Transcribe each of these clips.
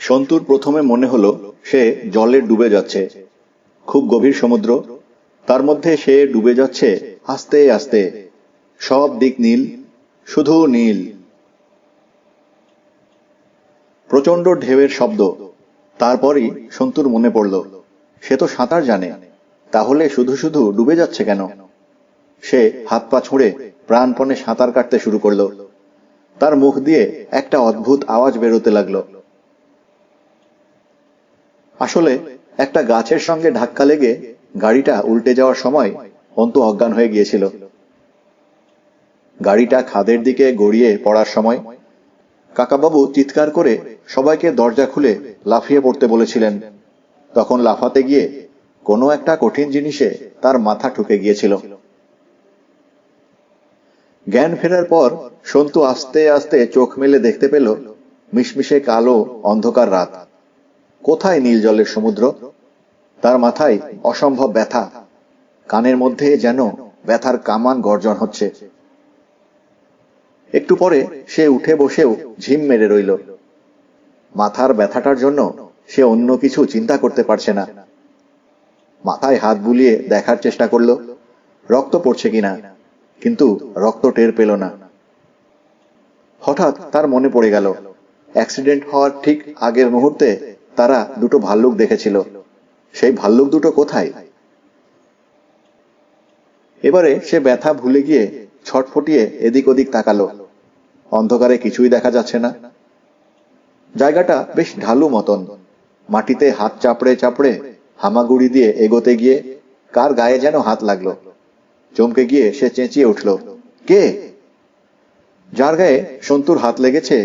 সন্তুর প্রথমে মনে হলো সে জলে ডুবে যাচ্ছে। খুব গভীর সমুদ্র, তার মধ্যে সে ডুবে যাচ্ছে আস্তে আস্তে। সব দিক নীল, শুধু নীল। প্রচন্ড ঢেউয়ের শব্দ। তারপরই সন্তুর মনে পড়ল, সে তো সাঁতার জানে, তাহলে শুধু শুধু ডুবে যাচ্ছে কেন? সে হাত পা ছুঁড়ে প্রাণপণে সাঁতার কাটতে শুরু করল। তার মুখ দিয়ে একটা অদ্ভুত আওয়াজ বেরোতে লাগলো। আসলে একটা গাছের সঙ্গে ধাক্কা লেগে গাড়িটা উল্টে যাওয়ার সময় অন্তু অজ্ঞান হয়ে গিয়েছিল। গাড়িটা খাদের দিকে গড়িয়ে পড়ার সময় কাকাবাবু চিৎকার করে সবাইকে দরজা খুলে লাফিয়ে পড়তে বলেছিলেন। তখন লাফাতে গিয়ে কোনো একটা কঠিন জিনিসে তার মাথা ঠুকে গিয়েছিল। জ্ঞান ফেরার পর সন্তু আস্তে আস্তে চোখ মেলে দেখতে পেল মিশমিশে কালো অন্ধকার রাত। কোথায় নীল জলের সমুদ্র? তার মাথায় অসম্ভব ব্যথা, কানের মধ্যে যেন ব্যথার কামান গর্জন হচ্ছে। একটু পরে সে উঠে বসেও ঝিম মেরে রইল। মাথার ব্যথাটার জন্য সে অন্য কিছু চিন্তা করতে পারছে না। মাথায় হাত বুলিয়ে দেখার চেষ্টা করল রক্ত পড়ছে কিনা, কিন্তু রক্ত টের পেল না। হঠাৎ তার মনে পড়ে গেল অ্যাক্সিডেন্ট হওয়ার ঠিক আগের মুহূর্তে তারা দুটো ভাল্লুক দেখেছিল। সেই ভাল্লুক দুটো কোথায়? এবারে সে ব্যথা ভুলে গিয়ে ছটফটিয়ে এদিক ওদিক তাকালো। অন্ধকারে কিছুই দেখা যাচ্ছে না। জায়গাটা বেশ ঢালু মতন। মাটিতে হাত চাপড়ে চাপড়ে হামাগুড়ি দিয়ে এগোতে গিয়ে কার গায়ে যেন হাত লাগলো। চমকে গিয়ে সে চেঁচিয়ে উঠল, কে? যার গায়ে সন্তুর হাত লেগেছে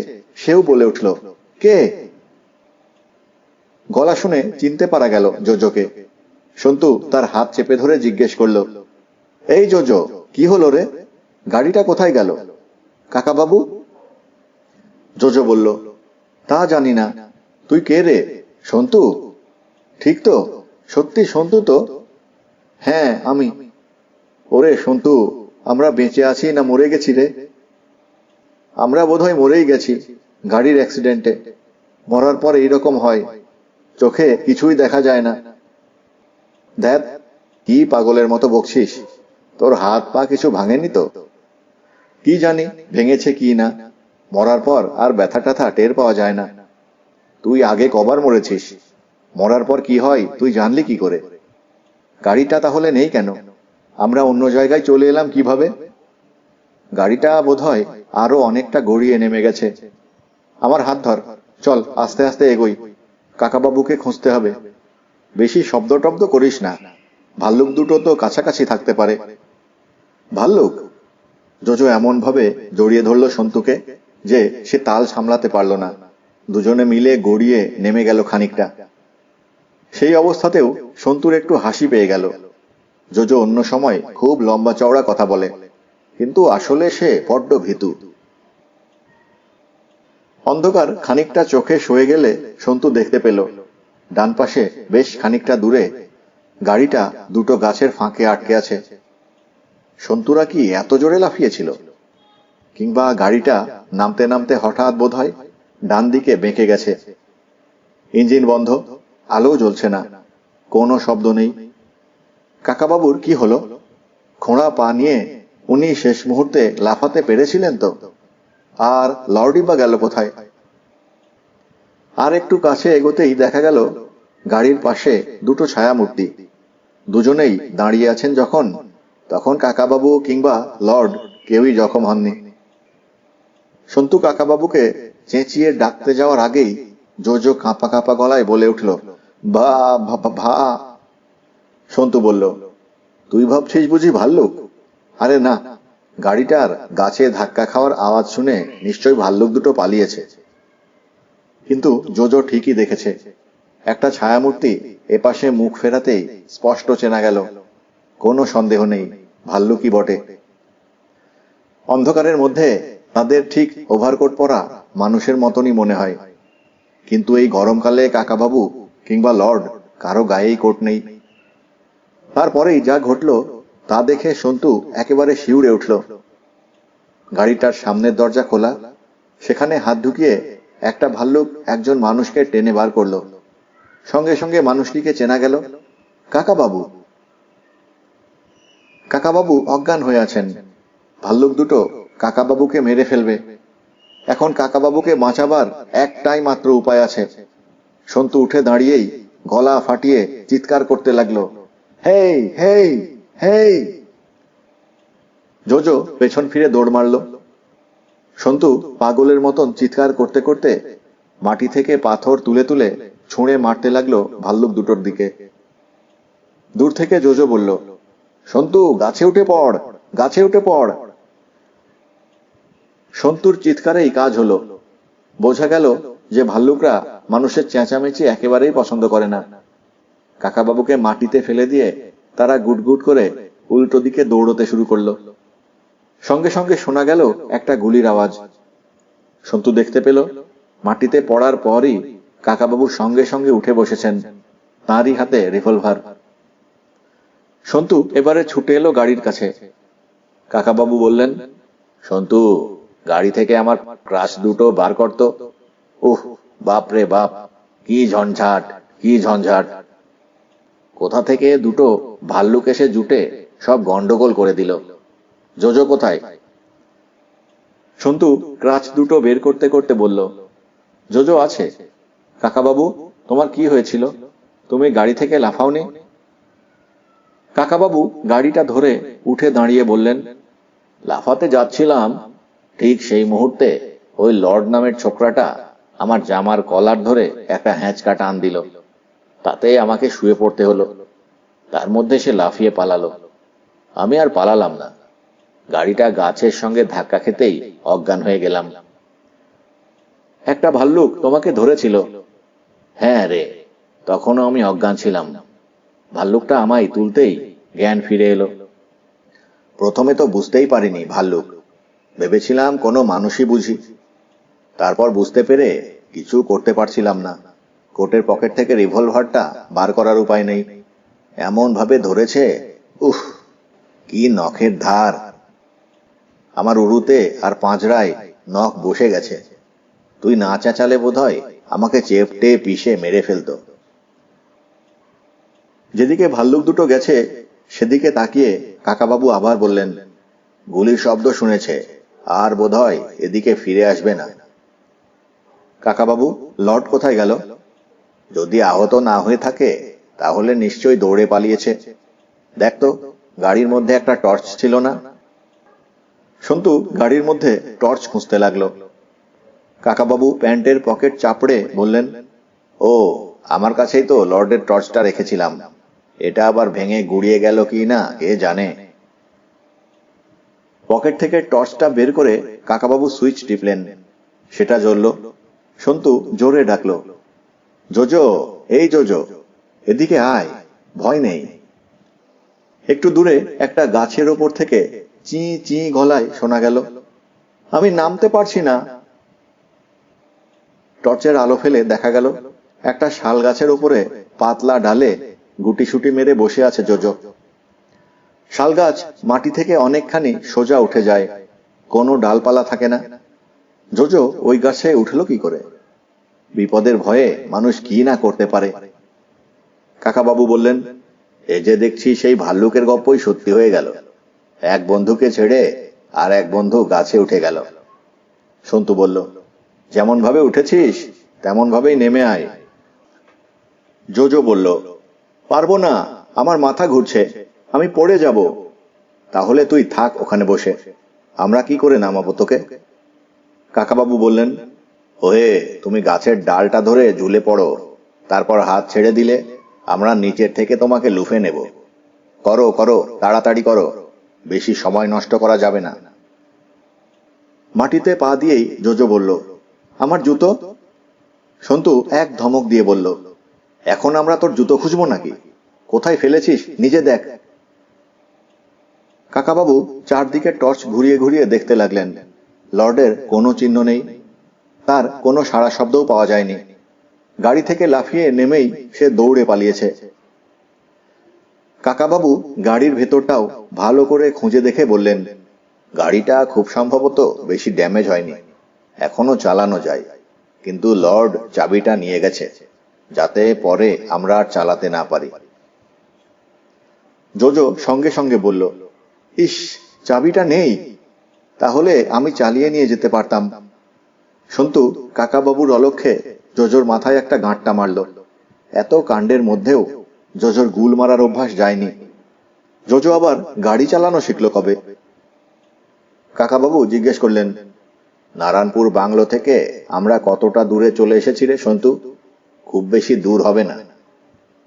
সেও বলে উঠল, কে? গলা শুনে চিনতে পারা গেল জোজোকে। সন্তু তার হাত চেপে ধরে জিজ্ঞেস করল, এই জোজো, কি হলো রে? গাড়িটা কোথায় গেল? কাকাবাবু? জোজো বলল, তা জানি না। তুই কে রে? সন্তু? ঠিক তো? সত্যি সন্তু তো? হ্যাঁ, আমি। ওরে সন্তু, আমরা বেঁচে আছি না মরে গেছি রে? আমরা বোধহয় মরেই গেছি, গাড়ির অ্যাক্সিডেন্টে। মরার পর এইরকম হয়, চোখে কিছুই দেখা যায় না। দেখ, কি পাগলের মতো বকছিস? তোর হাত পা কিছু ভাঙেনি তো? কি জানি ভেঙেছে কি না, মরার পর আর ব্যথা ট্যাথা টের পাওয়া যায় না। তুই আগে কবার মরেছিস? মরার পর কি হয় তুই জানলি কি করে? গাড়িটা তাহলে নেই কেন? আমরা অন্য জায়গায় চলে এলাম কিভাবে? গাড়িটা বোধহয় আরো অনেকটা গড়িয়ে নেমে গেছে। আমার হাত ধর, চল আস্তে আস্তে এগোই। কাকাবাবুকে খুঁজতে হবে। বেশি শব্দ টব্দ করিস না, ভাল্লুক দুটো তো কাছাকাছি থাকতে পারে। ভাল্লুক? জোজো এমন ভাবে জড়িয়ে ধরল সন্তুকে যে সে তাল সামলাতে পারল না। দুজনে মিলে গড়িয়ে নেমে গেল খানিকটা। সেই অবস্থাতেও সন্তুর একটু হাসি পেয়ে গেল। জোজো অন্য সময় খুব লম্বা চওড়া কথা বলে, কিন্তু আসলে সে বড্ড ভীতু। অন্ধকার খানিকটা চোখে সয়ে গেলে সন্তু দেখতে পেল ডান পাশে বেশ খানিকটা দূরে গাড়িটা দুটো গাছের ফাঁকে আটকে আছে। সন্তুরা কি এত জোরে লাফিয়েছিল? কিংবা গাড়িটা নামতে নামতে হঠাৎ বোধহয় ডান দিকে বেঁকে গেছে। ইঞ্জিন বন্ধ, আলো জ্বলছে না, কোনো শব্দ নেই। কাকাবাবুর কি হলো? খোঁড়া পা নিয়ে উনি শেষ মুহূর্তে লাফাতে পেরেছিলেন তো? আর লর্ডই বা গেল কোথায়? আর একটু কাছে এগোতেই দেখা গেল গাড়ির পাশে দুটো ছায়ামূর্তি। দুজনেই দাঁড়িয়ে আছেন যখন, তখন কাকাবাবু কিংবা লর্ড কেউই জখম হননি। সন্তু কাকাবাবুকে চেঁচিয়ে ডাকতে যাওয়ার আগেই জোজো কাঁপা কাঁপা গলায় বলে উঠল, ভা ভা ভা। সন্তু বলল, তুই ভাবছিস বুঝি ভাল্লুক? আরে না, গাড়িটার গাছে ধাক্কা খাওয়ার আওয়াজ শুনে নিশ্চয়ই ভাল্লুক দুটো পালিয়েছে। কিন্তু জোজো ঠিকই দেখেছে, একটা ছায়ামূর্তি এপাশে মুখ ফেরাতেই স্পষ্ট চেনা গেল। কোনো সন্দেহ নেই, ভাল্লুকই বটে। অন্ধকারের মধ্যে তাদের ঠিক ওভারকোট পরা মানুষের মতনই মনে হয়, কিন্তু এই গরমকালে কাকাবাবু কিংবা লর্ড কারো গায়েই কোট নেই। তারপরেই যা ঘটল তা দেখে সন্তু একেবারে শিউরে উঠল। গাড়িটার সামনের দরজা খোলা, সেখানে হাত ঢুকিয়ে একটা ভাল্লুক একজন মানুষকে টেনে বার করলো। সঙ্গে সঙ্গে মানুষটিকে চেনা গেল, কাকাবাবু। কাকাবাবু অজ্ঞান হয়ে আছেন। ভাল্লুক দুটো কাকাবাবুকে মেরে ফেলবে। এখন কাকাবাবুকে বাঁচাবার একটাই মাত্র উপায় আছে। সন্তু উঠে দাঁড়িয়েই গলা ফাটিয়ে চিৎকার করতে লাগলো, হেই হেই হেই। জোজো পেছন ফিরে দৌড় মারল। সন্তু পাগলের মতন চিৎকার করতে করতে মাটি থেকে পাথর তুলে তুলে ছুঁড়ে মারতে লাগলো ভাল্লুক দুটোর দিকে। দূর থেকে জোজো বলল, সন্তু গাছে উঠে পড়, গাছে উঠে পড়। সন্তুর চিৎকারেই কাজ হলো। বোঝা গেল যে ভাল্লুকরা মানুষের চেঁচামেচি একেবারেই পছন্দ করে না। কাকাবাবুকে মাটিতে ফেলে দিয়ে তারা গুটগুট করে উল্টো দিকে দৌড়তে শুরু করলো। সঙ্গে সঙ্গে শোনা গেল একটা গুলির আওয়াজ। সন্তু দেখতে পেল মাটিতে পড়ার পরই কাকাবাবু সঙ্গে সঙ্গে উঠে বসেছেন, তাঁরই হাতে রিভলভার। সন্তু এবারে ছুটে এলো গাড়ির কাছে। কাকাবাবু বললেন, সন্তু, গাড়ি থেকে আমার ক্রাশ দুটো বার করতো। উহ, বাপ রে বাপ, কি ঝঞ্ঝাট, কি ঝঞ্ঝাট। কোথা থেকে দুটো ভাল্লুক এসে জুটে সব গন্ডগোল করে দিল। জোজো কোথায়? সন্তু ক্রাচ দুটো বের করতে করতে বলল, জোজো আছে। কাকাবাবু, তোমার কি হয়েছিল? তুমি গাড়ি থেকে লাফাওনি? কাকাবাবু গাড়িটা ধরে উঠে দাঁড়িয়ে বললেন, লাফাতে যাচ্ছিলাম, ঠিক সেই মুহূর্তে ওই লর্ড নামের ছোকরাটা আমার জামার কলার ধরে একটা হ্যাঁচকা টান দিল। তাতে আমাকে শুয়ে পড়তে হলো। তার মধ্যে সে লাফিয়ে পালালো। আমি আর পালালাম না। গাড়িটা গাছের সঙ্গে ধাক্কা খেতেই অজ্ঞান হয়ে গেলাম। একটা ভাল্লুক তোমাকে ধরেছিল? হ্যাঁ রে, তখনও আমি অজ্ঞান ছিলাম। ভাল্লুকটা আমায় তুলতেই জ্ঞান ফিরে এলো। প্রথমে তো বুঝতেই পারিনি ভাল্লুক, ভেবেছিলাম কোনো মানুষই বুঝি। তারপর বুঝতে পেরে কিছু করতে পারছিলাম না। কোটের পকেট থেকে রিভলভারটা বার করার উপায় নেই। এমন ভাবে ধরেছে, উফ, কি নখের ধার। আমার উরুতে আর পাঁজরায় নখ বসে গেছে। তুই না চেঁচালে বোধহয় আমাকে চেপটে পিষে মেরে ফেলতো। যেদিকে ভাল্লুক দুটো গেছে সেদিকে তাকিয়ে কাকাবাবু আবার বললেন, গুলির শব্দ শুনেছে, আর বোধহয় এদিকে ফিরে আসবে না। কাকাবাবু, লর্ড কোথায় গেল? যদি আহত না হয়ে থাকে তাহলে নিশ্চয়ই দৌড়ে পালিয়েছে। দেখ তো, গাড়ির মধ্যে একটা টর্চ ছিল না? সন্তু গাড়ির মধ্যে টর্চ খুঁজতে লাগলো। কাকাবাবু প্যান্টের পকেট চাপড়ে বললেন, ও, আমার কাছেই তো লর্ডের টর্চটা রেখেছিলাম। এটা আবার ভেঙে গুড়িয়ে গেল কি না কে জানে। পকেট থেকে টর্চটা বের করে কাকাবাবু সুইচ টিপলেন। সেটা জ্বলল। সন্তু জোরে ডাকলো, জোজো, এই জোজো, এদিকে আয়, ভয় নেই। একটু দূরে একটা গাছের ওপর থেকে চি চি গলায় শোনা গেল, আমি নামতে পারছি না। টর্চের আলো ফেলে দেখা গেল একটা শাল গাছের উপরে পাতলা ডালে গুটিসুটি মেরে বসে আছে জোজো। শাল গাছ মাটি থেকে অনেকখানি সোজা উঠে যায়, কোনো ডালপালা থাকে না। জোজো ওই গাছে উঠলো কি করে? বিপদের ভয়ে মানুষ কি না করতে পারে। কাকাবাবু বললেন, এ যে দেখছি সেই ভাল্লুকের গপ্পই সত্যি হয়ে গেল। এক বন্ধুকে ছেড়ে আর এক বন্ধু গাছে উঠে গেল। সন্তু বলল, যেমন ভাবে উঠেছিস তেমন ভাবেই নেমে আয়। জোজো বলল, পারবো না, আমার মাথা ঘুরছে, আমি পড়ে যাব। তাহলে তুই থাক ওখানে বসে, আমরা কি করে নামাবো তোকে? কাকাবাবু বললেন, ওহে, তুমি গাছের ডালটা ধরে ঝুলে পড়ো, তারপর হাত ছেড়ে দিলে আমরা নিচের থেকে তোমাকে লুফে নেব। করো করো, তাড়াতাড়ি করো, বেশি সময় নষ্ট করা যাবে না। মাটিতে পা দিয়েই জোজো বলল, আমার জুতো? সন্তু এক ধমক দিয়ে বলল, এখন আমরা তোর জুতো খুঁজবো নাকি? কোথায় ফেলেছিস নিজে দেখ। কাকাবাবু চারদিকে টর্চ ঘুরিয়ে ঘুরিয়ে দেখতে লাগলেন। লর্ডের কোনো চিহ্ন নেই, তার কোনো সাড়া শব্দও পাওয়া যায়নি। গাড়ি থেকে লাফিয়ে নেমেই সে দৌড়ে পালিয়েছে। কাকাবাবু গাড়ির ভেতরটাও ভালো করে খুঁজে দেখে বললেন, গাড়িটা খুব সম্ভবত বেশি ড্যামেজ হয়নি, এখনো চালানো যায়। কিন্তু লর্ড চাবিটা নিয়ে গেছে, যাতে পরে আমরা আর চালাতে না পারি। জোজো সঙ্গে সঙ্গে বলল, ইস, চাবিটা নেই, তাহলে আমি চালিয়ে নিয়ে যেতে পারতাম। সন্তু কাকাবাবুর অলক্ষ্যে জোজোর মাথায় একটা গাঁটটা মারল। এত কাণ্ডের মধ্যেও জোজোর গুল মারার অভ্যাস যায়নি। জোজো আবার গাড়ি চালানো শিখল কবে? কাকাবাবু জিজ্ঞেস করলেন, নারায়ণপুর বাংলো থেকে আমরা কতটা দূরে চলে এসেছি রে সন্তু? খুব বেশি দূর হবে না।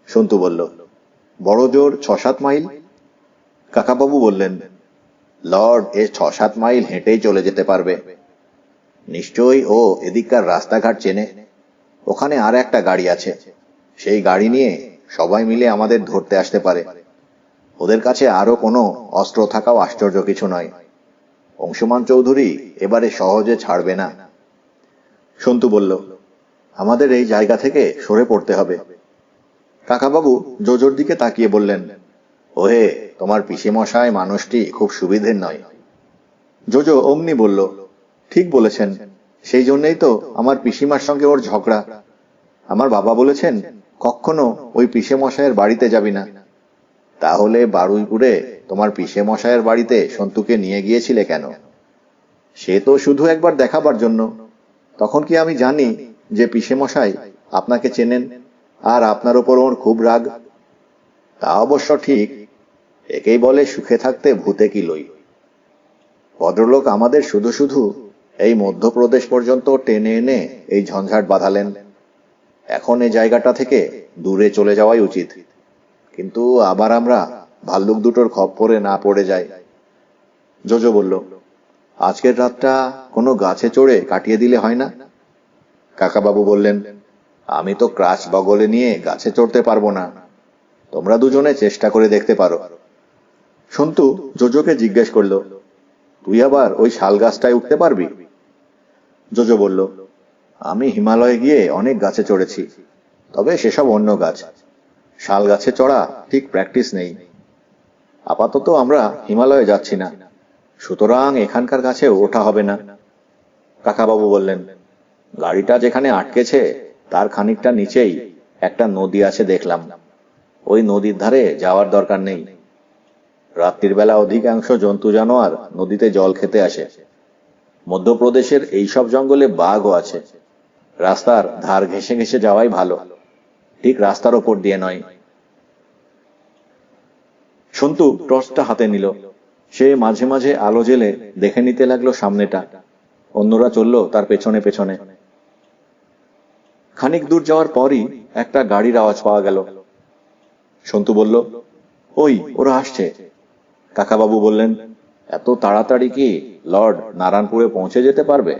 সন্তু বলল, বড় জোর 6-7 মাইল। কাকাবাবু বললেন, লর্ড 6-7 মাইল হেঁটেই চলে যেতে পারবে। নিশ্চয়ই ও এদিককার রাস্তাঘাট চেনে। ওখানে আর একটা গাড়ি আছে, সেই গাড়ি নিয়ে সবাই মিলে আমাদের ধরতে আসতে পারে। ওদের কাছে আরো কোনো অস্ত্র থাকাও আশ্চর্য কিছু নয়। অংশুমান চৌধুরী এবারে সহজে ছাড়বে না। সন্তু বলল, আমাদের এই জায়গা থেকে সরে পড়তে হবে। কাকাবাবু জোজোর দিকে তাকিয়ে বললেন, ওহে, তোমার পিসেমশাই মানুষটি খুব সুবিধের নয়। জোজো অমনি বলল, ঠিক বলেছেন, সেই জন্যই তো আমার পিসিমার সঙ্গে ওর ঝগড়া। আমার বাবা বলেছেন, কখনো ওই পিসেমশাইয়ের বাড়িতে যাবি না। তাহলে বারুইপুরে তোমার পিসেমশাইয়ের বাড়িতে সন্তুকে নিয়ে গিয়েছিলে কেন? সে তো শুধু একবার দেখাবার জন্য। তখন কি আমি জানি যে পিসেমশাই আপনাকে চেনেন আর আপনার ওপর ওর খুব রাগ? তা অবশ্য ঠিক। একেই বলে সুখে থাকতে ভূতে কি লই। ভদ্রলোক আমাদের শুধু শুধু এই মধ্যপ্রদেশ পর্যন্ত টেনে এনে এই ঝঞ্ঝাট বাঁধালেন। এখন এই জায়গাটা থেকে দূরে চলে যাওয়াই উচিত। কিন্তু আবার আমরা ভাল্লুক দুটোর খপ্পরে না পড়ে যাই। জোজো বলল, আজকের রাতটা কোনো গাছে চড়ে কাটিয়ে দিলে হয় না? কাকাবাবু বললেন, আমি তো ক্রাচ বগলে নিয়ে গাছে চড়তে পারবো না। তোমরা দুজনে চেষ্টা করে দেখতে পারো। সন্তু জোজোকে জিজ্ঞেস করল, তুই আবার ওই শাল গাছটায় উঠতে পারবি? জোজো বলল, আমি হিমালয়ে গিয়ে অনেক গাছে চড়েছি, তবে সেসব অন্য গাছ। শাল গাছে চড়া ঠিক প্র্যাকটিস নেই। আপাতত আমরা হিমালয়ে যাচ্ছি না, সুতরাং এখানকার গাছেও ওঠা হবে না। কাকাবাবু বললেন, গাড়িটা যেখানে আটকেছে তার খানিকটা নিচেই একটা নদী আছে দেখলাম। ওই নদীর ধারে যাওয়ার দরকার নেই। রাত্রির বেলা অধিকাংশ জন্তু জানোয়ার নদীতে জল খেতে আসে। মধ্যপ্রদেশের এইসব জঙ্গলে বাঘও আছে। রাস্তার ধার ঘেঁষে ঘেঁষে যাওয়াই ভালো, ঠিক রাস্তার ওপর দিয়ে নয়। সন্তু টর্চটা হাতে নিল। সে মাঝে মাঝে আলো জেলে দেখে নিতে লাগলো সামনেটা। অন্যরা চলল তার পেছনে পেছনে। খানিক দূর যাওয়ার পরই একটা গাড়ির আওয়াজ পাওয়া গেল। সন্তু বলল, ওই ওরা আসছে। কাকাবাবু বললেন, এত তাড়াতাড়ি কি লর্ড নারায়ণপুরে পৌঁছে যেতে পারবে?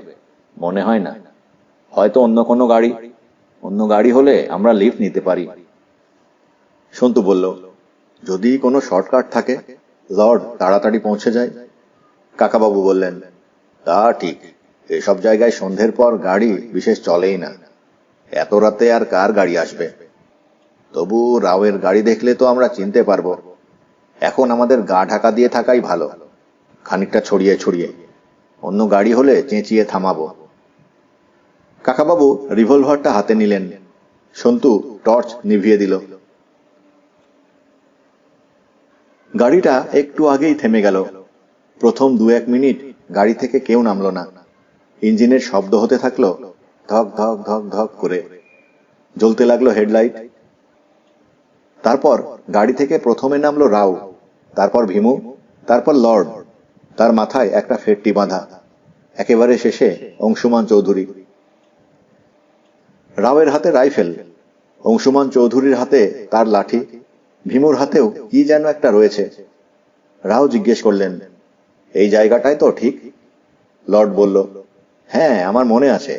মনে হয় না। হয়তো অন্য কোনো গাড়ি। অন্য গাড়ি হলে আমরা লিফট নিতে পারি। সন্তু বলল, যদি কোনো শর্টকাট থাকে, লর্ড তাড়াতাড়ি পৌঁছে যায়। কাকাবাবু বললেন, তা ঠিক। এসব জায়গায় সন্ধ্যের পর গাড়ি বিশেষ চলেই না। এত রাতে আর কার গাড়ি আসবে? তবু রাওয়ের গাড়ি দেখলে তো আমরা চিনতে পারবো। এখন আমাদের গা ঢাকা দিয়ে থাকাই ভালো, খানিকটা ছড়িয়ে ছড়িয়ে। অন্য গাড়ি হলে চেঁচিয়ে থামাবো। কাকাবাবু রিভলভারটা হাতে নিলেন। সন্তু টর্চ নিভিয়ে দিল। গাড়িটা একটু আগেই থেমে গেল। প্রথম 2-1 মিনিট গাড়ি থেকে কেউ নামলো না। ইঞ্জিনের শব্দ হতে থাকলো, ধক ধক ধক ধক করে। জ্বলতে লাগলো হেডলাইট। তারপর গাড়ি থেকে প্রথমে নামলো রাও, তারপর ভীমু, তারপর লর্ড, তার মাথায় একটা ফেটটি বাঁধা। একেবারে শেষে অংশুমান চৌধুরী। রাওয়ের হাতে রাইফেল, অংশুমান চৌধুরীর হাতে তার লাঠি, ভীমুর হাতেও কি যেন একটা রয়েছে। রাও জিজ্ঞেস করলেন, এই জায়গাটাই তো ঠিক? লর্ড বলল, হ্যাঁ, আমার মনে আছে।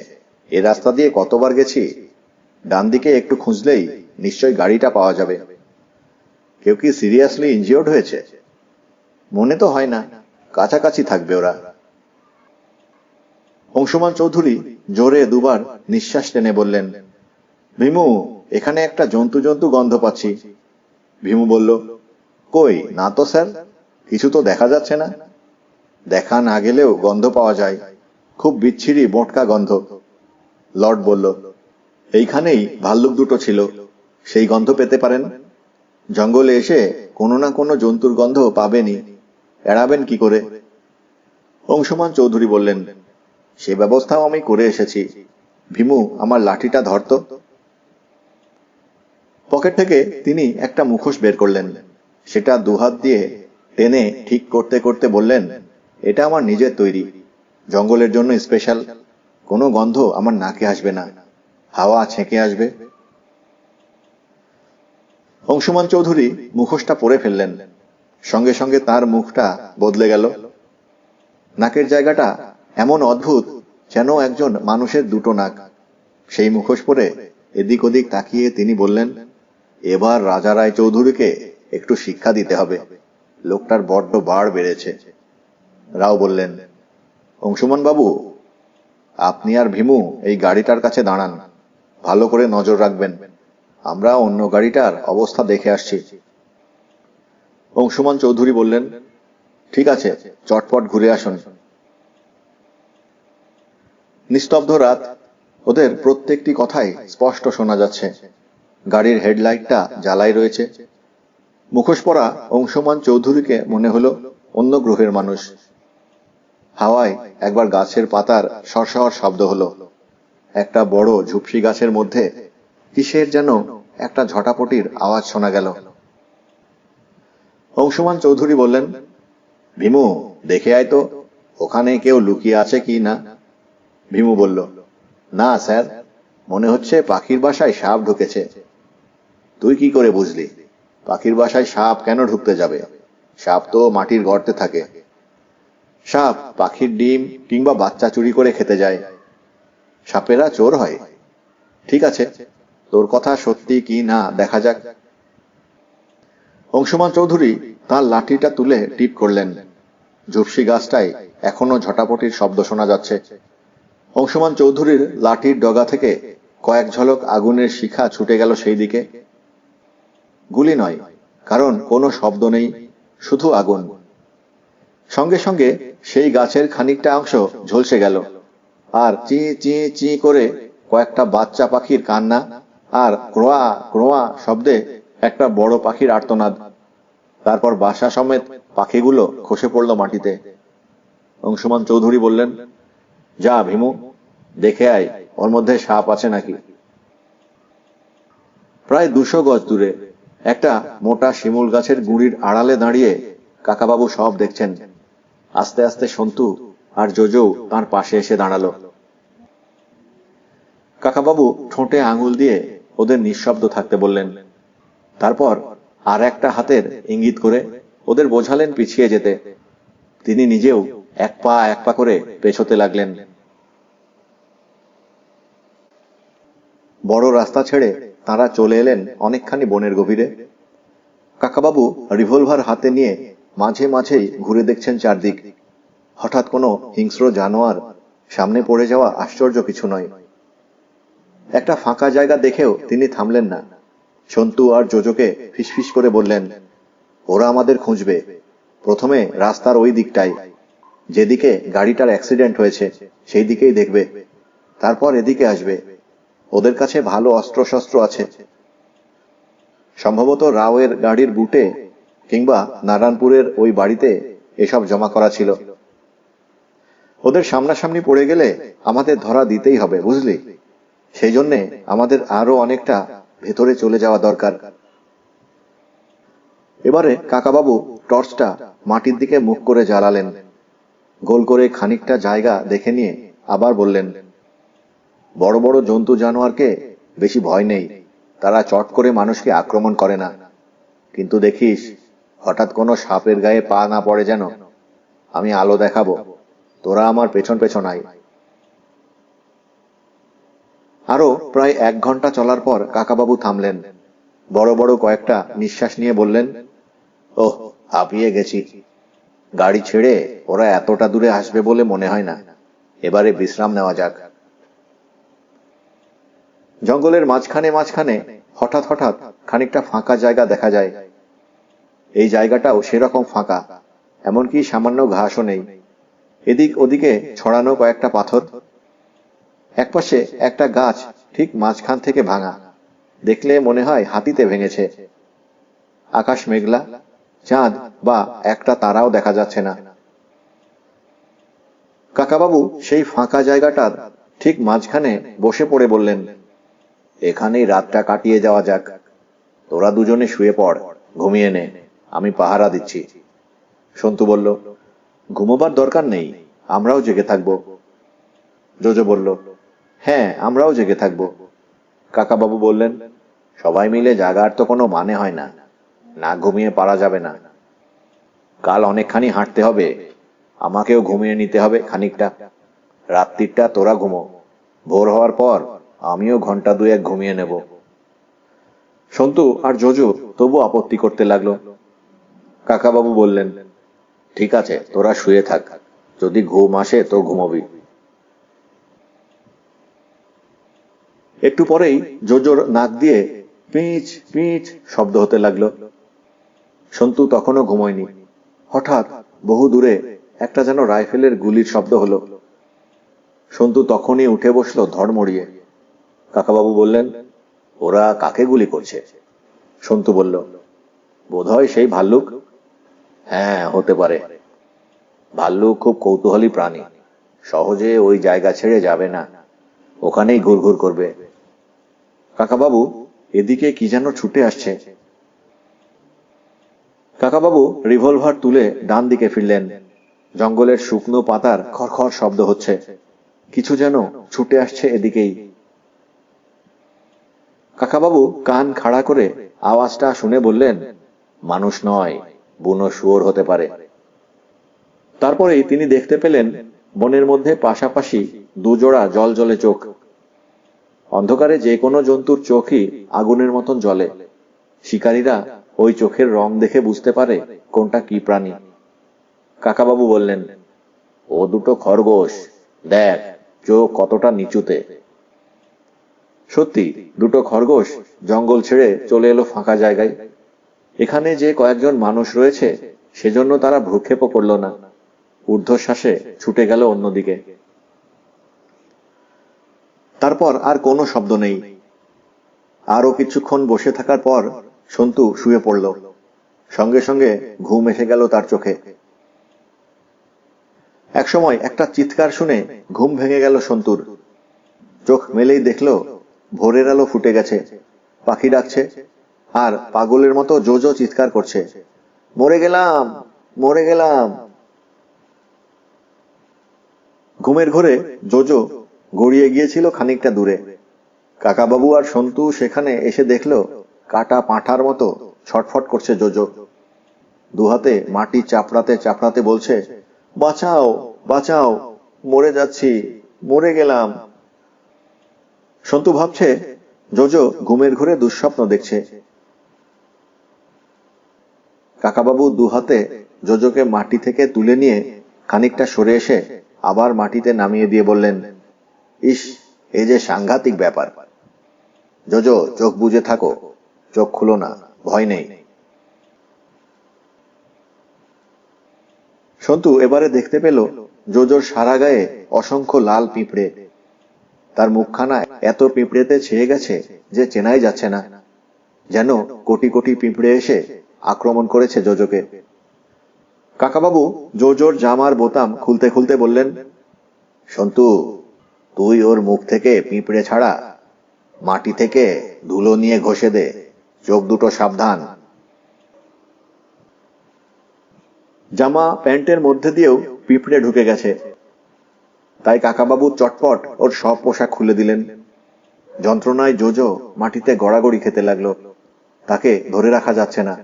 এ রাস্তা দিয়ে কতবার গেছি। ডান দিকে একটু খুঁজলেই নিশ্চয়ই গাড়িটা পাওয়া যাবে। কেউ কি সিরিয়াসলি ইনজিওর্ড হয়েছে? মনে তো হয় না, কাছাকাছি থাকবে ওরা। অংশুমান চৌধুরী জোরে দুবার নিঃশ্বাস টেনে বললেন, ভীমু, এখানে একটা জন্তু জন্তু গন্ধ পাচ্ছি। ভীমু বলল, কই না তো স্যার, কিছু তো দেখা যাচ্ছে না। দেখা না গেলেও গন্ধ পাওয়া যায়, খুব বিচ্ছিরি বোটকা গন্ধ। লর্ড বলল, এইখানেই ভাল্লুক দুটো ছিল, সেই গন্ধ পেতে পারেন। জঙ্গলে এসে কোনো না কোনো জন্তুর গন্ধ পাবেনই, এড়াবেন কি করে? অংশুমান চৌধুরী বললেন, সে ব্যবস্থাও আমি করে এসেছি। ভীমু, আমার লাঠিটা ধরত। পকেট থেকে তিনি একটা মুখোশ বের করলেন। সেটা দুহাত দিয়ে টেনে ঠিক করতে করতে বললেন, এটা আমার নিজের তৈরি, জঙ্গলের জন্য স্পেশাল। কোনো গন্ধ আমার নাকে আসবে না, হাওয়া ছেঁকে আসবে। অংশুমান চৌধুরী মুখোশটা পরে ফেললেন। সঙ্গে সঙ্গে তার মুখটা বদলে গেল। নাকের জায়গাটা এমন অদ্ভুত, যেন একজন মানুষের দুটো নাক। সেই মুখোশ পরে এদিক ওদিক তাকিয়ে তিনি বললেন, এবার রাজা রায় চৌধুরীকে একটু শিক্ষা দিতে হবে, লোকটার বড্ড বাড় বেড়েছে। রাও বললেন, অংশুমান বাবু, আপনি আর ভীমু এই গাড়িটার কাছে দাঁড়ান, ভালো করে নজর রাখবেন, আমরা অন্য গাড়িটার অবস্থা দেখে আসছি। অংশুমান চৌধুরী বললেন, ঠিক আছে, চটপট ঘুরে আসুন। নিস্তব্ধ রাত, ওদের প্রত্যেকটি কথাই স্পষ্ট শোনা যাচ্ছে। গাড়ির হেডলাইটটা জ্বালাই রয়েছে। মুখোশ পরা অংশুমান চৌধুরীকে মনে হলো অন্য গ্রহের মানুষ। হাওয়ায় একবার গাছের পাতার সরসর শব্দ হলো। একটা বড় ঝুপসি গাছের মধ্যে কিসের যেন একটা ঝটাপটির আওয়াজ শোনা গেল। অংশুমান চৌধুরী বললেন, ভীমু, দেখে আয় তো, ওখানে কেউ লুকিয়ে আছে কি না। ভীমু বলল, না স্যার, মনে হচ্ছে পাখির বাসায় সাপ ঢুকেছে। তুই কি করে বুঝলি? পাখির বাসায় সাপ কেন ঢুকতে যাবে? সাপ তো মাটির গর্তে থাকে। সাপ পাখির ডিম কিংবা বাচ্চা চুরি করে খেতে যায়। সাপেরা চোর হয়। ঠিক আছে, তোর কথা সত্যি কি না দেখা যাক। অংশুমান চৌধুরী তার লাঠিটা তুলে টিপ করলেন। ঝুপসি গাছটায় এখনো ঝটাপটির শব্দ শোনা যাচ্ছে। অংশুমান চৌধুরীর লাঠির ডগা থেকে কয়েক ঝলক আগুনের শিখা ছুটে গেল সেই দিকে। গুলি নয়, কারণ কোনো শব্দ নেই, শুধু আগুন। সঙ্গে সঙ্গে সেই গাছের খানিকটা অংশ ঝলসে গেল, আর চি চি চি করে কয়েকটা বাচ্চা পাখির কান্না, আর ক্রোয়া ক্রোয়া শব্দে একটা বড় পাখির আর্তনাদ। তারপর বাসা সমেত পাখিগুলো খসে পড়ল মাটিতে। অংশুমান চৌধুরী বললেন, যা ভীমু, দেখে আয় ওর মধ্যে সাপ আছে নাকি। প্রায় 200 গজ দূরে একটা মোটা শিমুল গাছের গুঁড়ির আড়ালে দাঁড়িয়ে কাকাবাবু সব দেখছেন। আস্তে আস্তে সন্তু আর জোজো তার পাশে এসে দাঁড়ালো। কাকাবাবু ঠোঁটে আঙুল দিয়ে ওদের নিঃশব্দ থাকতে বললেন। তারপর আর একটা হাতের ইঙ্গিত করে ওদের বোঝালেন পিছিয়ে যেতে। তিনি নিজেও এক পা করে পেছোতে লাগলেন। বড় রাস্তা ছেড়ে তারা চলে এলেন অনেকখানি বনের গভীরে। কাকাবাবু রিভলভার হাতে নিয়ে মাঝে মাঝেই ঘুরে দেখছেন চারদিক। হঠাৎ কোনো হিংস্র জানোয়ার সামনে পড়ে যাওয়া আশ্চর্য কিছু নয়। একটা ফাঁকা জায়গা দেখেও তিনি থামলেন না। সন্তু আর জোজোকে ফিসফিস করে বললেন, ওরা আমাদের খুঁজবে। প্রথমে রাস্তার ওই দিকটাই, যেদিকে গাড়িটার অ্যাক্সিডেন্ট হয়েছে সেই দিকেই দেখবে, তারপর এদিকে আসবে। ওদের কাছে ভালো অস্ত্রশস্ত্র আছে। সম্ভবত রাওয়ের গাড়ির বুটে কিংবা নারায়ণপুরের ওই বাড়িতে এসব জমা করা ছিল। ওদের সামনাসামনি পড়ে গেলে আমাদের ধরা দিতেই হবে, বুঝলি? সেই জন্যে আমাদের আরো অনেকটা ভেতরে চলে যাওয়া দরকার। এবারে কাকাবাবু টর্চটা মাটির দিকে মুখ করে জ্বালালেন। গোল করে খানিকটা জায়গা দেখে নিয়ে আবার বললেন, বড় বড় জন্তু জানোয়ারকে বেশি ভয় নেই, তারা চট করে মানুষকে আক্রমণ করে না। কিন্তু দেখিস হঠাৎ কোনো সাপের গায়ে পা না পড়ে যেন। আমি আলো দেখাবো, তোরা আমার পেছন পেছন আয়। আরো প্রায় 1 ঘন্টা চলার পর কাকাবাবু থামলেন। বড় বড় কয়েকটা নিঃশ্বাস নিয়ে বললেন, ওহ, হাঁপিয়ে গেছি। গাড়ি ছেড়ে ওরা এতটা দূরে আসবে বলে মনে হয় না। এবারে বিশ্রাম নেওয়া যাক। জঙ্গলের মাঝখানে মাঝখানে হঠাৎ হঠাৎ খানিকটা ফাঁকা জায়গা দেখা যায়। এই জায়গাটাও সেরকম ফাঁকা, এমনকি সামান্য ঘাসও নেই। এদিক ওদিকে ছড়ানো কয়েকটা পাথর। একপাশে একটা গাছ ঠিক মাঝখান থেকে ভাঙা, দেখলে মনে হয় হাতিতে ভেঙেছে। আকাশ মেঘলা, চাঁদ বা একটা তারাও দেখা যাচ্ছে না। কাকাবাবু সেই ফাঁকা জায়গাটার ঠিক মাঝখানে বসে পড়ে বললেন, এখানেই রাতটা কাটিয়ে যাওয়া যাক। তোরা দুজনে শুয়ে পড়, ঘুমিয়ে নে, আমি পাহারা দিচ্ছি। সন্তু বলল, ঘুমোবার দরকার নেই, আমরাও জেগে থাকব। জোজো বলল, হ্যাঁ, আমরাও জেগে থাকব। কাকাবাবু বললেন, সবাই মিলে জাগার তো কোনো মানে হয় না, না ঘুমিয়ে পারা যাবে না। কাল অনেকখানি হাঁটতে হবে, আমাকেও ঘুমিয়ে নিতে হবে খানিকটা। রাত্রিটা তোরা ঘুমো, ভোর হওয়ার পর আমিও ঘন্টা দুয়েক ঘুমিয়ে নেব। সন্তু আর জোজো তবু আপত্তি করতে লাগলো। কাকাবাবু বললেন, ঠিক আছে, তোরা শুয়ে থাক, যদি ঘুম আসে তো ঘুমোবি। একটু পরেই জোজোর নাক দিয়ে পিঁচ পিঁচ শব্দ হতে লাগলো। সন্তু তখনও ঘুমোয়নি। হঠাৎ বহু দূরে একটা যেন রাইফেলের গুলির শব্দ হলো। সন্তু তখনই উঠে বসলো ধড়মড়িয়ে। কাকাবাবু বললেন, ওরা কাকে গুলি করছে? সন্তু বলল, বোধহয় সেই ভাল্লুক। হ্যাঁ, হতে পারে। ভাল্লুক খুব কৌতূহলী প্রাণী, সহজে ওই জায়গা ছেড়ে যাবে না, ওখানেই ঘুরঘুর করবে। কাকাবাবু, এদিকে কি যেন ছুটে আসছে। কাকাবাবু রিভলভার তুলে ডান দিকে ফিরলেন। জঙ্গলের শুকনো পাতার খড়খড় শব্দ হচ্ছে, কিছু যেন ছুটে আসছে এদিকেই। কাকাবাবু কান খাড়া করে আওয়াজটা শুনে বললেন, মানুষ নয়, বুনো শুয়োর হতে পারে। তারপরেই তিনি দেখতে পেলেন বনের মধ্যে পাশাপাশি দুজোড়া জলজলে চোখ। অন্ধকারে যে কোনো জন্তুর চোখই আগুনের মতন জ্বলে। শিকারীরা ওই চোখের রং দেখে বুঝতে পারে কোনটা কি প্রাণী। কাকাবাবু বললেন, ও দুটো খরগোশ, দেখ চোখ কতটা নিচুতে। সত্যি দুটো খরগোশ জঙ্গল ছেড়ে চলে এলো ফাঁকা জায়গায়। এখানে যে কয়েকজন মানুষ রয়েছে সেজন্য তারা ভ্রুক্ষেপও করল না, ঊর্ধ্বশ্বাসে ছুটে গেল অন্যদিকে। তারপর আর কোনো শব্দ নেই। আরো কিছুক্ষণ বসে থাকার পর সন্তু শুয়ে পড়ল। সঙ্গে সঙ্গে ঘুম এসে গেল তার চোখে। একসময় একটা চিৎকার শুনে ঘুম ভেঙে গেল সন্তুর। চোখ মেলেই দেখল ভোরের আলো ফুটে গেছে, পাখি ডাকছে, আর পাগলের মতো জোজো চিৎকার করছে, মরে গেলাম, মরে গেলাম। ঘুমের ঘোরে জোজো গড়িয়ে গিয়েছিল খানিকটা দূরে। কাকাবাবু আর সন্তু সেখানে এসে দেখল কাটা পাঁঠার মতো ছটফট করছে জোজো। দুহাতে মাটি চাপড়াতে চাপড়াতে বলছে, বাঁচাও, বাঁচাও, মরে যাচ্ছি, মরে গেলাম। সন্তু ভাবছে জোজো ঘুমের ঘোরে দুঃস্বপ্ন দেখছে। কাকাবাবু দুহাতে জোজোকে মাটি থেকে তুলে নিয়ে খানিকটা সরে এসে আবার মাটিতে নামিয়ে দিয়ে বললেন, ইস, এই যে সাংঘাতিক ব্যাপার। জোজো, চোখ বুজে থাকো, চোখ খুলো না, ভয় নেই। সন্তু এবারে দেখতে পেল জোজোর সারা গায়ে অসংখ্য লাল পিঁপড়ে। তার মুখখানা এত পিঁপড়েতে ছেয়ে গেছে যে চেনাই যাচ্ছে না, যেন কোটি কোটি পিঁপড়ে এসে আক্রমণ করেছে জোজোকে। কাকাবাবু জোজোর জামার বোতাম খুলতে খুলতে বললেন, সন্তু, তুই ওর মুখ থেকে পিঁপড়ে ছাড়া, মাটি থেকে ধুলো নিয়ে ঘষে দে, চোখ দুটো সাবধান। জামা প্যান্টের মধ্যে দিয়েও পিঁপড়ে ঢুকে গেছে, তাই কাকাবাবু চটপট ওর সব পোশাক খুলে দিলেন। যন্ত্রণায় জোজো মাটিতে গড়াগড়ি খেতে লাগলো, তাকে ধরে রাখা যাচ্ছে না।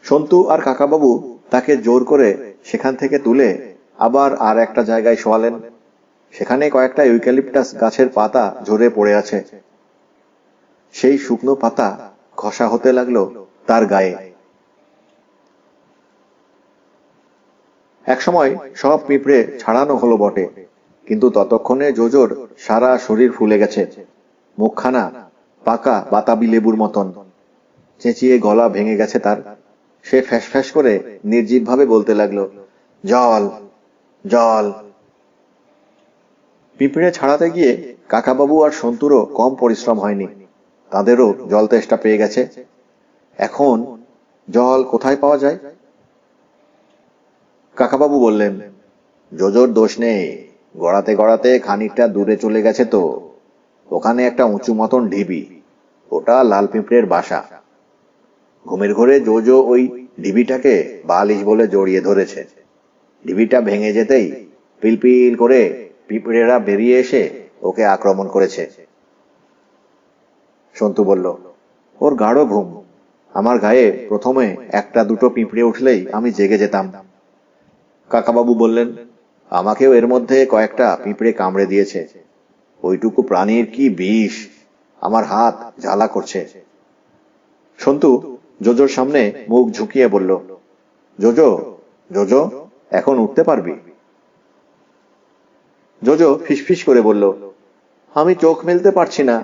সন্তু আর কাকাবাবু তাকে জোর করে সেখান থেকে তুলে আবার আর একটা জায়গায় শোয়ালেন। সেখানে কয়েকটা ইউক্যালিপটাস গাছের পাতা ঝরে পড়ে আছে। সেই শুকনো পাতা ঘষা হতে লাগলো তার গায়ে। একসময় সব পিঁপড়ে ছাড়ানো হলো বটে, কিন্তু ততক্ষণে জোজোর সারা শরীর ফুলে গেছে, মুখখানা পাকা বাতাবি লেবুর মতন, চেঁচিয়ে গলা ভেঙে গেছে তার। সে ফ্যাস ফ্যাস করে নির্জীবভাবে বলতে লাগলো, জল, জল। পিঁপড়ে ছাড়াতে গিয়ে কাকাবাবু আর সন্তুরও কম পরিশ্রম হয়নি। তাদেরও জল তেষ্টা পেয়ে গেছে। এখন জল কোথায় পাওয়া যায়? কাকাবাবু বললেন, জোজোর দোষ নেই, গড়াতে গড়াতে খানিকটা দূরে চলে গেছে তো। ওখানে একটা উঁচু মতন ঢিবি, ওটা লাল পিঁপড়ের বাসা। ঘুমের ঘোরে জোজো ওই ঢিবিটাকে বালিশ বলে জড়িয়ে ধরেছে। ঢিবিটা ভেঙে যেতেই পিলপিল করে পিঁপড়েরা বেরিয়ে এসে ওকে আক্রমণ করেছে। সন্তু বলল, ওর গাঢ় ঘুম। আমার গায়ে প্রথমে একটা দুটো পিঁপড়ে উঠলেই আমি জেগে যেতাম। কাকাবাবু বললেন, আমাকেও এর মধ্যে কয়েকটা পিঁপড়ে কামড়ে দিয়েছে। ওইটুকু প্রাণীর কি বিষ! আমার হাত জ্বালা করছে। সন্তু জোজোর সামনে মুখ ঝুঁকিয়ে বলল, জোজো, জোজো, এখন উঠতে পারবি? জোজো ফিসফিস করে বলল, আমি চোখ মেলতে পারছি না।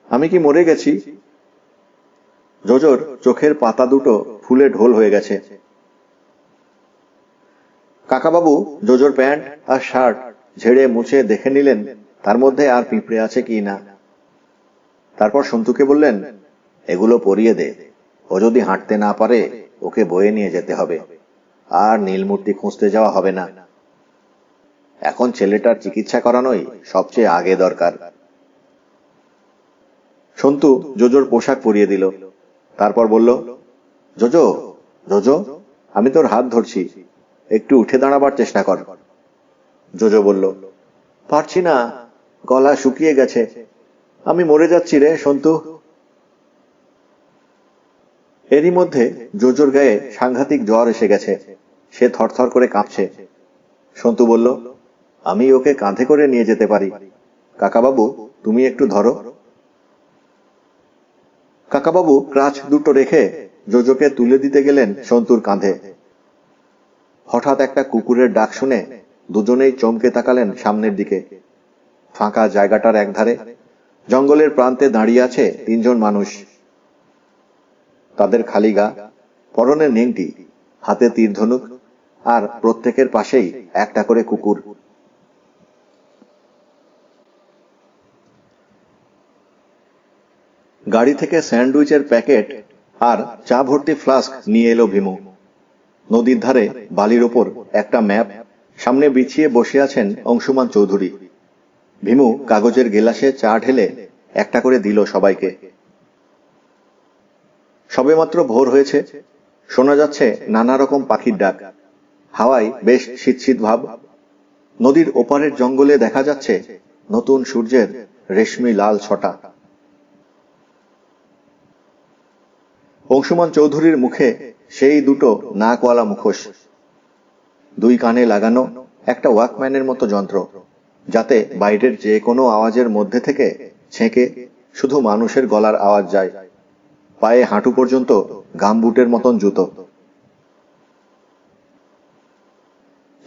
আমি কি মরে গেছি? জোজোর চোখের পাতা দুটো ফুলে ঢোল হয়ে গেছে। কাকাবাবু জোজোর প্যান্ট আর শার্ট ঝেড়ে মুছে দেখে নিলেন তার মধ্যে আর পিঁপড়ে আছে কি না। তারপর সন্তুকে বললেন, এগুলো পরিয়ে দে। ও যদি হাঁটতে না পারে ওকে বয়ে নিয়ে যেতে হবে, আর নীলমূর্তি খুঁজতে যাওয়া হবে না। এখন ছেলেটার চিকিৎসা করানোই সবচেয়ে আগে দরকার। সন্তু জোজোর পোশাক পরিয়ে দিল। তারপর বলল, জোজো, জোজো, আমি তোর হাত ধরছি, একটু উঠে দাঁড়াবার চেষ্টা কর। জোজো বলল, পারছি না, গলা শুকিয়ে গেছে, আমি মরে যাচ্ছি রে সন্তু। এরই মধ্যে জোজোর গায়ে সাংঘাতিক জ্বর এসে গেছে। সে থরথর করে কাঁপছে। সন্তু বলল, আমি ওকে কাঁধে করে নিয়ে যেতে পারি। কাকাবাবু, তুমি একটু ধরো। কাকাবাবু ক্রাচ দুটো রেখে জোজোকে তুলে দিতে গেলেন সন্তুর কাঁধে। হঠাৎ একটা কুকুরের ডাক শুনে দুজনেই চমকে তাকালেন সামনের দিকে। ফাঁকা জায়গাটার একধারে জঙ্গলের প্রান্তে দাঁড়িয়ে আছে তিনজন মানুষ। তাদের খালি গা, পরনে নেংটি, হাতে তীর ধনুক, আর প্রত্যেকের পাশেই একটা করে কুকুর। গাড়ি থেকে স্যান্ডউইচের প্যাকেট আর চা ভর্তি ফ্লাস্ক নিয়ে এলো ভীমু। নদীর ধারে বালির ওপর একটা ম্যাপ সামনে বিছিয়ে বসে আছেন অংশুমান চৌধুরী। ভীমু কাগজের গেলাসে চা ঢেলে একটা করে দিল সবাইকে। সবেমাত্র ভোর হয়েছে, শোনা যাচ্ছে নানা রকম পাখির ডাক। হাওয়ায় বেশ শীত শীত ভাব। নদীর ওপারের জঙ্গলে দেখা যাচ্ছে নতুন সূর্যের রেশমি লাল ছটা। অংশুমান চৌধুরীর মুখে সেই দুটো নাকওয়ালা মুখোশ, দুই কানে লাগানো একটা ওয়াকম্যানের মতো যন্ত্র, যাতে বাইরের যে কোনো আওয়াজের মধ্যে থেকে ছেঁকে শুধু মানুষের গলার আওয়াজ যায়। পায়ে হাঁটু পর্যন্ত গামবুটের মতন জুতো।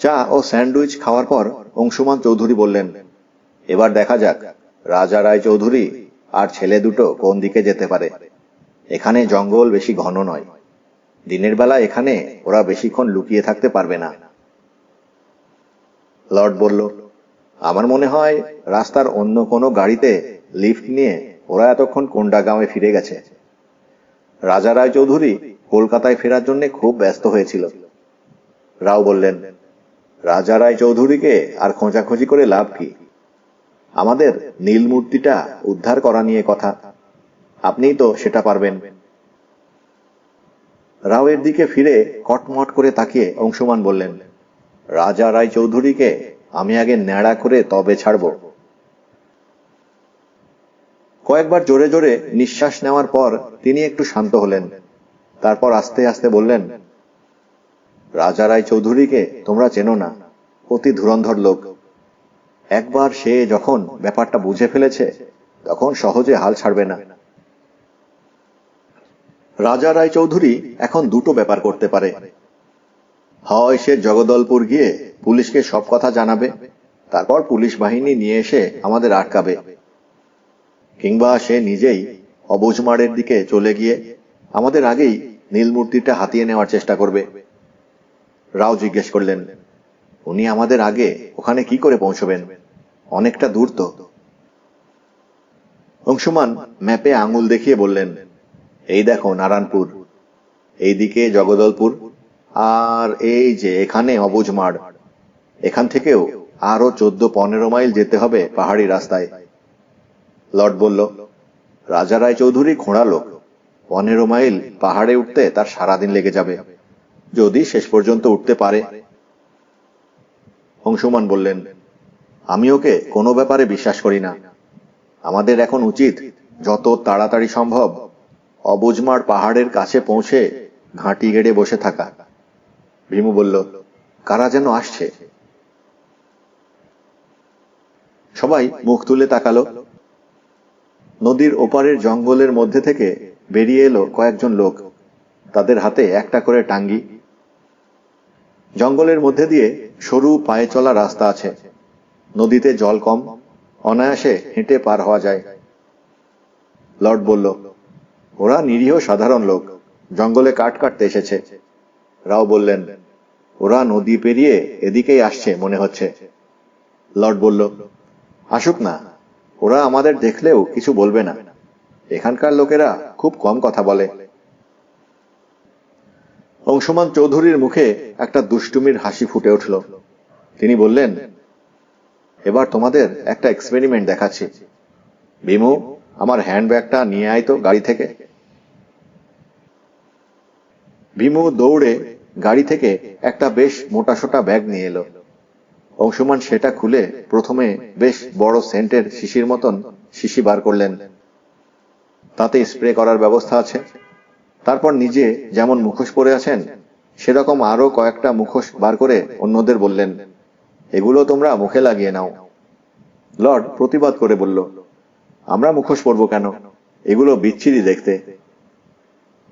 চা ও স্যান্ডউইচ খাওয়ার পর অংশুমান চৌধুরী বললেন, এবার দেখা যাক রাজা রায় চৌধুরী আর ছেলে দুটো কোন দিকে যেতে পারে। এখানে জঙ্গল বেশি ঘন নয়, দিনের বেলা এখানে ওরা বেশিক্ষণ লুকিয়ে থাকতে পারবে না। লর্ড বলল, আমার মনে হয় রাস্তার অন্য কোনো গাড়িতে লিফট নিয়ে ওরা এতক্ষণ কোন্ডাগাঁওয়ে ফিরে গেছে। রাজা রায় চৌধুরী কলকাতায় ফেরার জন্য খুব ব্যস্ত হয়েছিল। রাও বললেন, রাজা রায় চৌধুরীকে আর খোঁজাখুঁজি করে লাভ কি? আমাদের নীল মূর্তিটা উদ্ধার করা নিয়ে কথা, আপনিই তো সেটা পারবেন। রাওয়ের দিকে ফিরে কটমট করে তাকিয়ে অংশুমান বললেন, রাজা রায় চৌধুরীকে আমি আগে ন্যাড়া করে তবে ছাড়ব। কয়েকবার জোরে জোরে নিঃশ্বাস নেওয়ার পর তিনি একটু শান্ত হলেন। তারপর আস্তে আস্তে বললেন, রাজা রায় চৌধুরীকে তোমরা চেনো না, অতি ধুরন্ধর লোক। একবার সে যখন ব্যাপারটা বুঝে ফেলেছে তখন সহজে হাল ছাড়বে না। রাজা রায় চৌধুরী এখন দুটো ব্যাপার করতে পারে। হয় সে জগদলপুর গিয়ে পুলিশকে সব কথা জানাবে, তারপর পুলিশ বাহিনী নিয়ে এসে আমাদের আটকাবে। কিংবা সে নিজেই অবুঝমারের দিকে চলে গিয়ে আমাদের আগেই নীলমূর্তিটা হাতিয়ে নেওয়ার চেষ্টা করবে। রাও জিজ্ঞেস করলেন, উনি আমাদের আগে ওখানে কি করে পৌঁছবেন? অনেকটা দূর তো। অংশুমান ম্যাপে আঙুল দেখিয়ে বললেন, এই দেখো নারায়ণপুর, এইদিকে জগদলপুর, আর এই যে এখানে অবুঝমাড়। এখান থেকেও আরো 14-15 মাইল যেতে হবে পাহাড়ি রাস্তায়। লর্ড বলল, রাজা রায়চৌধুরী খোঁড়া লোক, 15 মাইল পাহাড়ে উঠতে তার সারাদিন লেগে যাবে, যদি শেষ পর্যন্ত উঠতে পারে। অংশুমান বললেন, আমি ওকে কোনো ব্যাপারে বিশ্বাস করি না। আমাদের এখন উচিত যত তাড়াতাড়ি সম্ভব অবুঝমাড় পাহাড়ের কাছে পৌঁছে ঘাঁটি গেড়ে বসে থাকা। ভীমু বলল, কারা যেন আসছে। সবাই মুখ তুলে তাকালো। নদীর ওপারের জঙ্গলের মধ্যে থেকে বেরিয়ে এলো কয়েকজন লোক, তাদের হাতে একটা করে টাঙ্গি। জঙ্গলের মধ্যে দিয়ে সরু পায়ে চলা রাস্তা আছে, নদীতে জল কম, অনায়াসে হেঁটে পার হওয়া যায়। লর্ড বলল, ওরা নিরীহ সাধারণ লোক, জঙ্গলে কাঠ কাটতে এসেছে। রাও বললেন, ওরা নদী পেরিয়ে এদিকেই আসছে মনে হচ্ছে। লর্ড বলল, আসুক না, ওরা আমাদের দেখলেও কিছু বলবে না, এখানকার লোকেরা খুব কম কথা বলে। অংশুমান চৌধুরীর মুখে একটা দুষ্টুমির হাসি ফুটে উঠল। তিনি বললেন, এবার তোমাদের একটা এক্সপেরিমেন্ট দেখাচ্ছি। ভীমু, আমার হ্যান্ডব্যাগটা নিয়ে আয় তো গাড়ি থেকে। ভীমু দৌড়ে গাড়ি থেকে একটা বেশ মোটাসোটা ব্যাগ নিয়ে এলো। অংশুমান সেটা খুলে প্রথমে বেশ বড় সেন্টের শিশির মতন শিশি বার করলেন। তাতে স্প্রে করার ব্যবস্থা আছে। তারপর নিজে যেমন মুখোশ পরে আছেন সেরকম আরো কয়েকটা মুখোশ বার করে অন্যদের বললেন, এগুলো তোমরা মুখে লাগিয়ে নাও। লর্ড প্রতিবাদ করে বলল, আমরা মুখোশ পরব কেন? এগুলো বিচ্ছিরি দেখতে।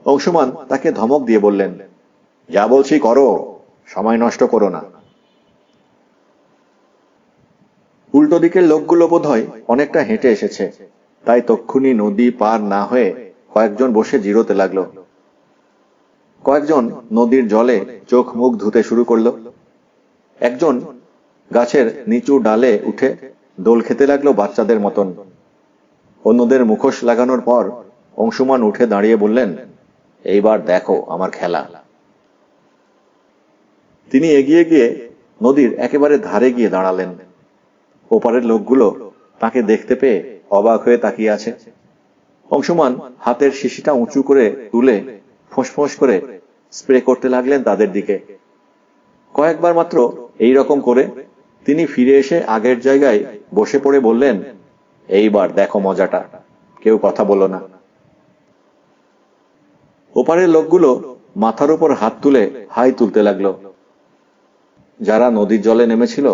অংশুমান তাকে ধমক দিয়ে বললেন, যা বলছি করো, সময় নষ্ট করো না। উল্টো দিকের লোকগুলো বোধহয় অনেকটা হেঁটে এসেছে, তাই তক্ষুনি নদী পার না হয়ে কয়েকজন বসে জিরোতে লাগলো। কয়েকজন নদীর জলে চোখ মুখ ধুতে শুরু করলো। একজন গাছের নিচু ডালে উঠে দোল খেতে লাগলো বাচ্চাদের মতন। অন্যদের মুখোশ লাগানোর পর অংশুমান উঠে দাঁড়িয়ে বললেন, এইবার দেখো আমার খেলা। তিনি এগিয়ে গিয়ে নদীর একেবারে ধারে গিয়ে দাঁড়ালেন। ওপারের লোকগুলো তাকে দেখতে পেয়ে অবাক হয়ে তাকিয়ে আছে। অংশুমান হাতের শিশিটা উঁচু করে তুলে ফোঁস করে স্প্রে করতে লাগলেন তাদের দিকে। কয়েকবার মাত্র এই রকম করে তিনি ফিরে এসে আগের জায়গায় বসে পড়ে বললেন, এইবার দেখো মজাটা, কেউ কথা বলো না। ওপারের লোকগুলো মাথার উপর হাত তুলে হাই তুলতে লাগলো। যারা নদীর জলে নেমেছিল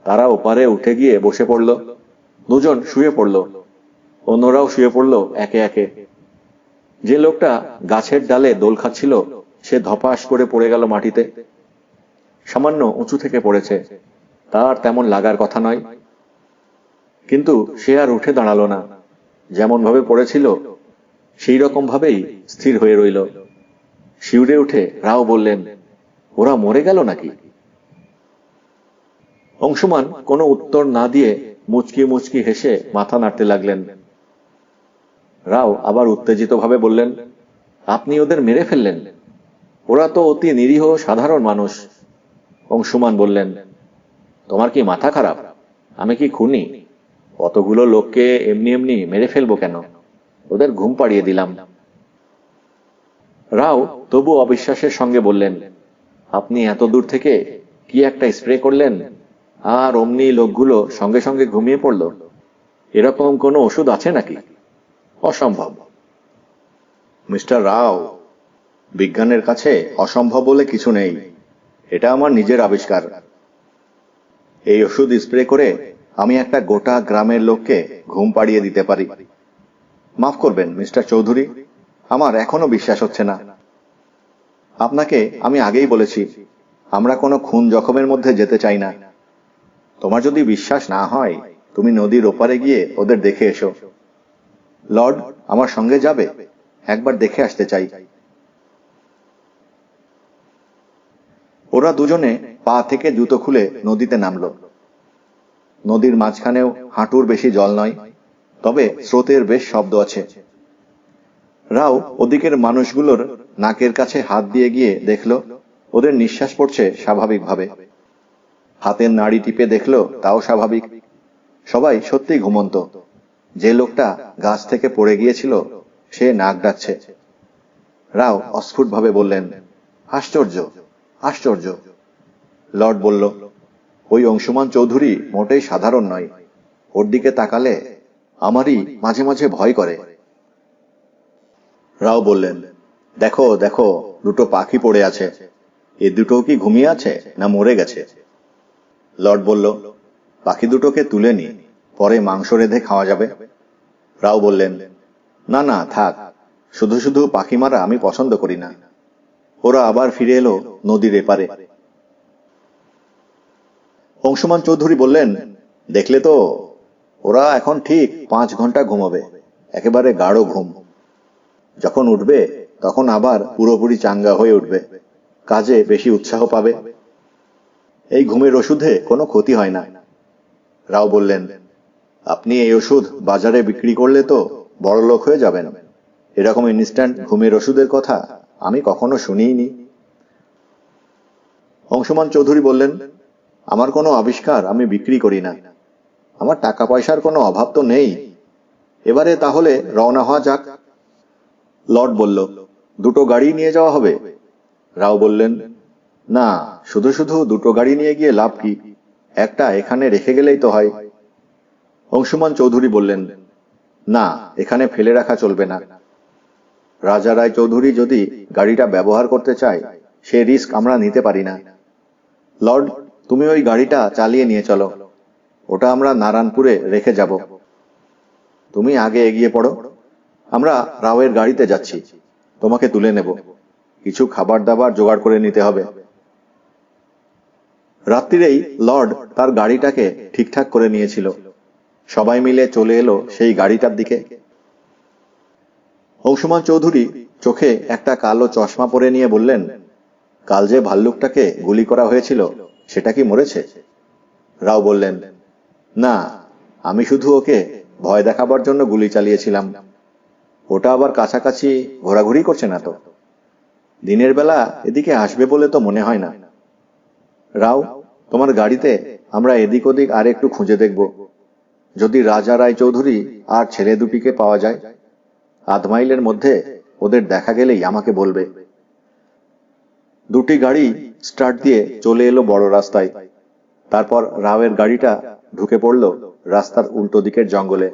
তারা ওপারে উঠে গিয়ে বসে পড়ল। দুজন শুয়ে পড়ল, অন্যরাও শুয়ে পড়ল একে একে। যে লোকটা গাছের ডালে দোল খাচ্ছিল সে ধপাস করে পড়ে গেল মাটিতে। সামান্য উঁচু থেকে পড়েছে, তার তেমন লাগার কথা নয়, কিন্তু সে আর উঠে দাঁড়ালো না। যেমন ভাবে পড়েছিল সেই রকম ভাবেই স্থির হয়ে রইল। শিউরে উঠে রাও বললেন, ওরা মরে গেল নাকি? অংশুমান কোনো উত্তর না দিয়ে মুচকি মুচকি হেসে মাথা নাড়তে লাগলেন। রাও আবার উত্তেজিত ভাবে বললেন, আপনি ওদের মেরে ফেললেন? ওরা তো অতি নিরীহ সাধারণ মানুষ। অংশুমান বললেন, তোমার কি মাথা খারাপ? আমি কি খুনি? অতগুলো লোককে এমনি এমনি মেরে ফেলবো কেন? ওদের ঘুম পাড়িয়ে দিলাম। রাও তবু অবিশ্বাসের সঙ্গে বললেন, আপনি এত দূর থেকে কি একটা স্প্রে করলেন আর অমনি লোকগুলো সঙ্গে সঙ্গে ঘুমিয়ে পড়ল? এরকম কোনো ওষুধ আছে নাকি? অসম্ভব। মিস্টার রাও, বিজ্ঞানের কাছে অসম্ভব বলে কিছু নেই, এটা আমার নিজের আবিষ্কার। এই ওষুধ স্প্রে করে আমি একটা গোটা গ্রামের লোককে ঘুম পাড়িয়ে দিতে পারি। মাফ করবেন মিস্টার চৌধুরী, আমার এখনো বিশ্বাস হচ্ছে না। আপনাকে আমি আগেই বলেছি আমরা কোনো খুন জখমের মধ্যে যেতে চাই না। তোমার যদি বিশ্বাস না হয় তুমি নদীর ওপারে গিয়ে ওদের দেখে এসো। লর্ড আমার সঙ্গে যাবে, একবার দেখে আসতে চাই। ওরা দুজনে পা থেকে জুতো খুলে নদীতে নামল। নদীর মাঝখানেও হাঁটুর বেশি জল নয়, তবে স্রোতের বেশ শব্দ আছে। রাও ওদিকের মানুষগুলোর নাকের কাছে হাত দিয়ে গিয়ে দেখল ওদের নিঃশ্বাস পড়ছে স্বাভাবিকভাবে। হাতের নাড়ি টিপে দেখল তাও স্বাভাবিক। সবাই সত্যি ঘুমন্ত। যে লোকটা গাছ থেকে পড়ে গিয়েছিল সে নাক ডাকছে। রাও অস্ফুটভাবে বললেন, আশ্চর্য, আশ্চর্য। লর্ড বলল, ওই অংশুমান চৌধুরী মোটেই সাধারণ নয়। ওর দিকে তাকালে আমারই মাঝে মাঝে ভয় করে। রাও বললেন, দেখো দেখো, দুটো পাখি পড়ে আছে। এ দুটো কি ঘুমিয়ে আছে না মরে গেছে? লর্ড বলল, পাখি দুটোকে তুলে নি, পরে মাংস রেঁধে খাওয়া যাবে। রাও বললেন, না না থাক, শুধু শুধু পাখি মারা আমি পছন্দ করি না। ওরা আবার ফিরে এলো নদীর এপারে। অংশুমান চৌধুরী বললেন, দেখলে তো, ওরা এখন ঠিক 5 ঘন্টা ঘুমাবে, একেবারে গাঢ় ঘুম। যখন উঠবে তখন আবার পুরোপুরি চাঙ্গা হয়ে উঠবে, কাজে বেশি উৎসাহ পাবে। এই ঘুমের ওষুধে কোনো ক্ষতি হয় না। রাও বললেন, আপনি এই ওষুধ বাজারে বিক্রি করলে তো বড়লোক হয়ে যাবেন। এরকম ইনস্ট্যান্ট ঘুমের ওষুধের কথা আমি কখনো শুনিনি। অংশুমান চৌধুরী বললেন, আমার কোনো আবিষ্কার আমি বিক্রি করি না। আমার টাকা পয়সার কোনো অভাব তো নেই। এবারে তাহলে রওনা হওয়া যাক। লর্ড বলল, দুটো গাড়ি নিয়ে যাওয়া হবে? রাও বললেন, না, শুধু শুধু দুটো গাড়ি নিয়ে গিয়ে লাভ কি? একটা এখানে রেখে গেলেই তো হয়। অংশুমান চৌধুরী বললেন, না, এখানে ফেলে রাখা চলবে না। রাজা রায় চৌধুরী যদি গাড়িটা ব্যবহার করতে চায় সে রিস্ক আমরা নিতে পারি না। লর্ড, তুমি ওই গাড়িটা চালিয়ে নিয়ে চলো। ওটা আমরা নারায়ণপুরে রেখে যাব। তুমি আগে এগিয়ে পড়ো। আমরা রাওয়ের গাড়িতে যাচ্ছি, তোমাকে তুলে নেব। কিছু খাবার দাবার জোগাড় করে নিতে হবে। রাত্রিরেই লর্ড তার গাড়িটাকে ঠিকঠাক করে নিয়েছিল। সবাই মিলে চলে এলো সেই গাড়িটার দিকে। অংশুমান চৌধুরী চোখে একটা কালো চশমা পরে নিয়ে বললেন, কাল যে ভাল্লুকটাকে গুলি করা হয়েছিল সেটা কি মরেছে? রাও বললেন, না, আমি শুধু ওকে ভয় দেখাবার জন্য গুলি চালিয়েছিলাম। ওটা আবার কাছাকাছি ঘোরাঘুরি করছে না তো। দিনের বেলা এদিকে আসবে বলে তো মনে হয় না। রাও, তোমার গাড়িতে আমরা এদিক ওদিক আর একটু খুঁজে দেখব। যদি রাজা রায় চৌধুরী আর ছেলে দুটিকে পাওয়া যায়, 1/2 মাইলের মধ্যে ওদের দেখা গেলেই আমাকে বলবে। দুটি গাড়ি স্টার্ট দিয়ে চলে এলো বড় রাস্তায়। তারপর রাওয়ের গাড়িটা ঢুকে পড়ল রাস্তার উল্টো দিকের জঙ্গলে।